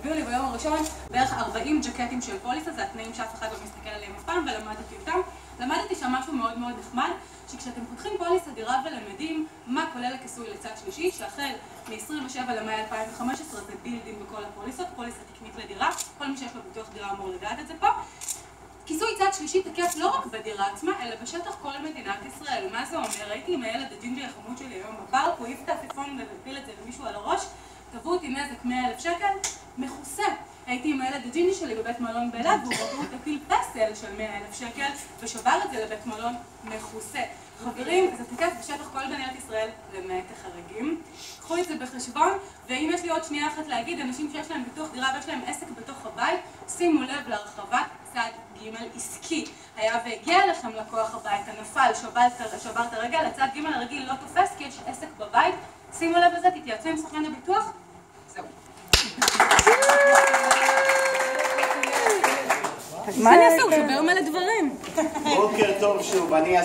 הביאו לי ביום הראשון בערך 40 ג'קטים של פוליסה, זה התנאים שאף אחד לא מסתכל עליהם אף פעם, ולמדתי אותם. למדתי שם משהו מאוד מאוד נחמד, שכשאתם פותחים פוליסה דירה ולמדים מה כולל הכיסוי לצד שלישי, שהחל מ-27 למאי 2015 זה בילדין בכל הפוליסות, פוליסה תקנית לדירה, כל מי שיש לו ביטוח דירה אמור לדעת את זה פה. כיסוי צד שלישי תקף לא רק בדירה עצמה, אלא בשטח כל מדינת ישראל. מה זה אומר? הייתי עם הילד הג'ינג'י החמוד שלי היום בפארק, הוא העיף את העפיפון והפיל את זה למישהו על הראש, תבעו אותי נזק 100,000 שקל, מכוסה. הייתי עם הילד הג'ינג'י שלי בבית מלון באילת, והוא ראו את הפיל פסל של 100,000 שקל, ושבר את זה לבית מלון מכוסה. חברים, זה תקף בשטח כל מדינת ישראל, למעט החריגים. קחו את זה בחשבון, ואם יש לי עוד שנייה אחת להגיד, אנשים שיש להם ביטוח דירה ויש להם עסק בתוך הבית, שימו לב להרחבת צד ג' עסקי. היה והגיע לכם לקוח הביתה, נפל, שבר את הרגל, הצד ג' הרגיל לא תופס כי יש עסק בבית. שימו לב לזה, תתייעצו עם סוכן הביטוח. זהו. מה אני אעשה? הוא שובר מלא דברים. בוקר טוב שוב,